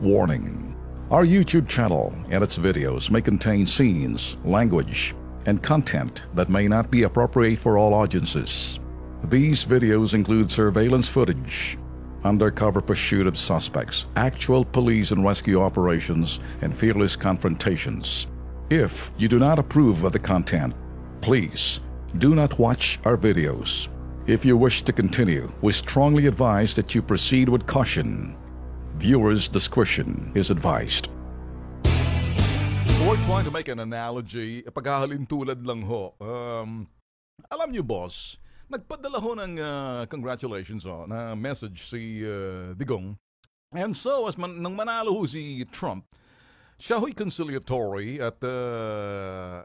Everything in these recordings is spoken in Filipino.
Warning. Our YouTube channel and its videos may contain scenes, language, and content that may not be appropriate for all audiences. These videos include surveillance footage, undercover pursuit of suspects, actual police and rescue operations, and fearless confrontations. If you do not approve of the content, please do not watch our videos. If you wish to continue, we strongly advise that you proceed with caution. Viewers' discretion is advised. We're trying to make an analogy, paghahalintulad lang ho. Alam niyo, boss, nagpadala ho ng congratulations na message si Digong. And so, nang manalo ho si Trump, siya ho'y conciliatory at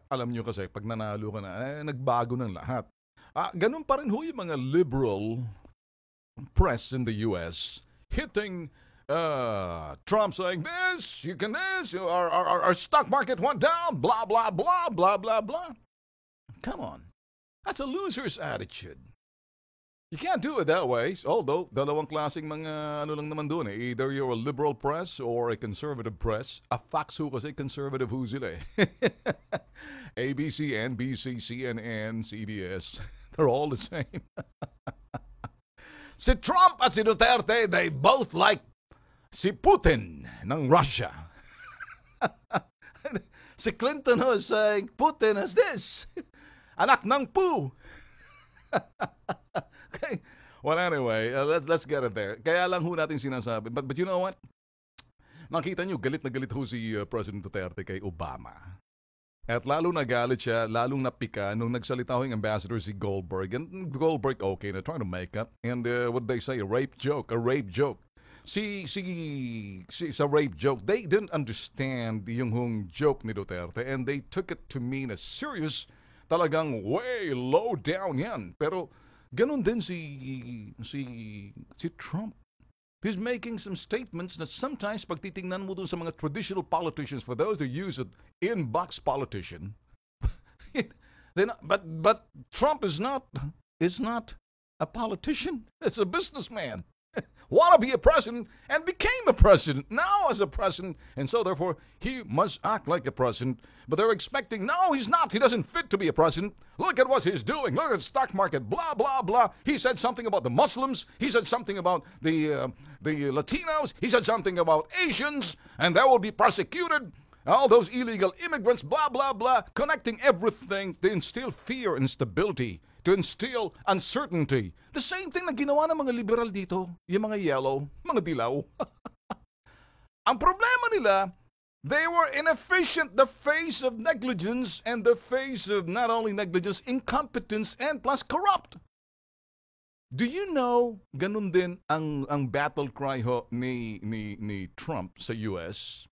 alam niyo kasi, pag nanalo ka na, nagbago ng lahat. Ganun pa rin ho yung mga liberal press in the US hitting Trump saying this, you can this, our stock market went down, blah, blah, blah, blah, blah, blah. Come on. That's a loser's attitude. You can't do it that way. Although, dalawang klaseng mga ano lang naman doon eh. Either you're a liberal press or a conservative press. A fax ho kasi conservative ho sila eh. ABC, NBC, CNN, CBS. They're all the same. Si Trump at si Duterte, they both like si Putin ng Russia. Si Clinton was saying, Putin is this. Anak ng pu. Okay. Well, anyway, let's get it there. Kaya lang ho natin sinasabi. But you know what? Nakita nyo, galit na galit ho si President Duterte kay Obama. At lalo nagalit siya, lalong napika nung nagsalita ho yung ambassador si Goldberg. And Goldberg, okay, na trying to make up. And what they say, a rape joke. Sa rape joke, they didn't understand yung joke ni Duterte and they took it to mean a serious, talagang way low down yan. Pero ganun din si Trump. He's making some statements that sometimes pag titingnan mo dun sa mga traditional politicians, for those who use it, inbox politician, but Trump is not a politician. It's a businessman. Want to be a president and became a president now as a president, and so therefore he must act like a president. But they're expecting, no, he's not. He doesn't fit to be a president. Look at what he's doing. Look at the stock market. Blah blah blah. He said something about the Muslims. He said something about the Latinos. He said something about Asians, and they will be prosecuted. All those illegal immigrants. Blah blah blah. Connecting everything to instill fear and instability, to instill uncertainty. The same thing na ginawa ng mga liberal dito, yung mga yellow, mga dilaw. Ang problema nila, they were inefficient, the face of negligence and the face of not only negligence, incompetence, and plus corrupt. Do you know, ganun din ang battle cry ho ni Trump sa US?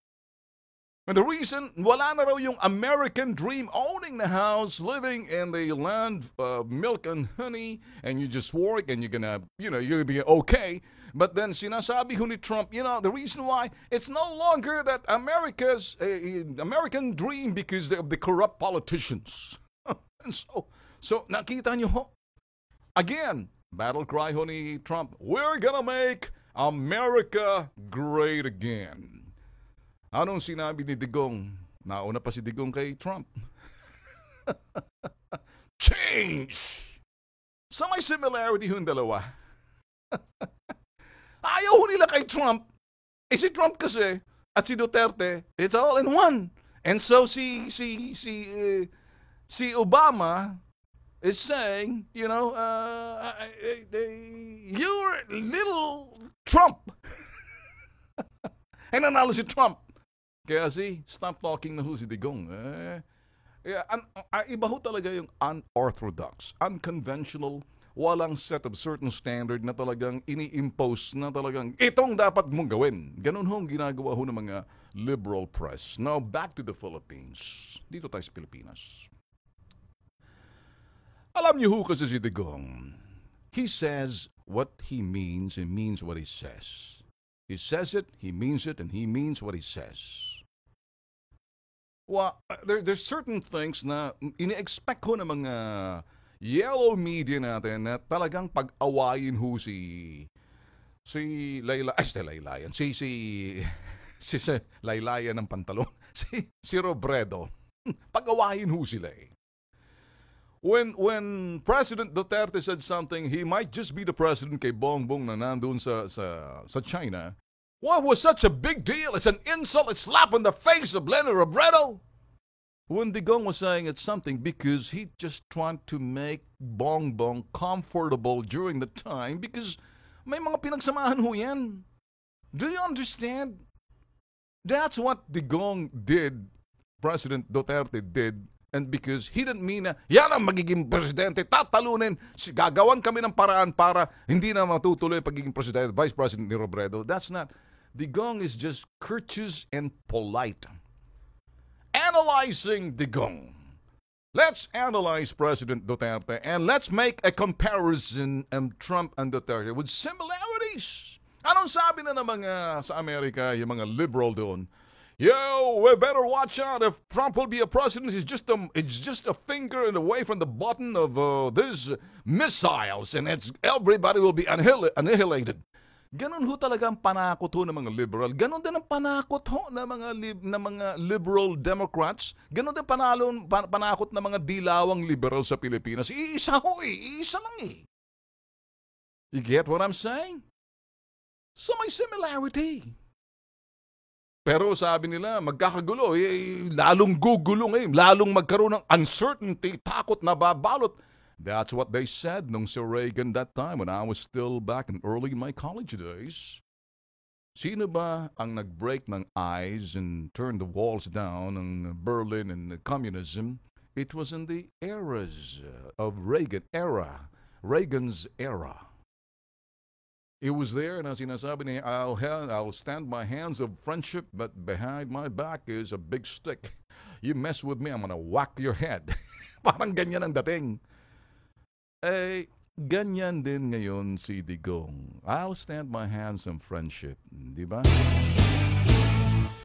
And the reason, wala na raw yung American dream, owning the house, living in the land of milk and honey, and you just work and you're gonna be okay. But then sinasabi ho ni Trump, the reason why, it's no longer that America's American dream because of the corrupt politicians. And so nakita nyo ho, again, battle cry ho ni Trump, we're gonna make America great again. Anong sinabi ni Digong? Nauna pa si Digong kay Trump. Change! So may similarity yung dalawa. Ayaw nila kay Trump. Si Trump kasi at si Duterte, it's all in one. And so si Obama is saying, you're little Trump. And nanalo si Trump. Kaya stop talking na ho si Digong. Iba ho talaga yung unorthodox, unconventional, walang set of certain standard na talagang ini-impose na talagang itong dapat mong gawin. Ganun ho ang ginagawa ho ng mga liberal press. Now, back to the Philippines. Dito tayo sa Pilipinas. Alam niyo ho kasi si Digong, he says what he means and means what he says. He says it, he means it, and he means what he says. Well, there's certain things na ini-expect ko ng mga yellow media natin na talagang pag-awayin ho si Layla, si si laylayan ng pantalon. Si Robredo. Pag-awayin ho sila eh. When President Duterte said something, he might just be the president kay Bongbong na nandun sa China. What was such a big deal? It's an insult. It's slap in the face of Leni Robredo. When Digong was saying it's something because he just trying to make Bongbong comfortable during the time because may mga pinagsamahan ho yan. Do you understand? That's what Digong did, President Duterte did. And because he didn't mean na, yan ang magiging presidente, tatalunin, gagawan kami ng paraan para hindi na matutuloy ang pagiging presidente, vice president ni Robredo. That's not. Digong is just courteous and polite. Analyzing Digong. Let's analyze President Duterte and let's make a comparison of Trump and Duterte with similarities. Anong sabi na ng mga sa Amerika, yung mga liberal doon? Yo, we better watch out if Trump will be a president. It's just a finger and away from the button of these missiles, and everybody will be annihilated. Ganon ho talaga ang panakot ho ng mga liberal. Ganon din ang panakot ho ng mga liberal Democrats. Ganon din panakot ng mga dilawang liberal sa Pilipinas. Iisa ho eh. Iisa lang eh. You get what I'm saying? So may similarity. Pero sabi nila, magkakagulo, lalong gugulo ngayon, lalong magkaroon ng uncertainty, takot na babalot. That's what they said nung si Reagan that time when I was still back in early my college days. Sino ba ang nag-break ng ice and turn the walls down ng Berlin and communism? It was in the eras of Reagan's era. It was there, and as sinasabi niya, I'll stand my hands of friendship, but behind my back is a big stick. You mess with me, I'm gonna whack your head. Parang ganyan ang dating. Eh, ganyan din ngayon si Digong. I'll stand my hands of friendship, di ba?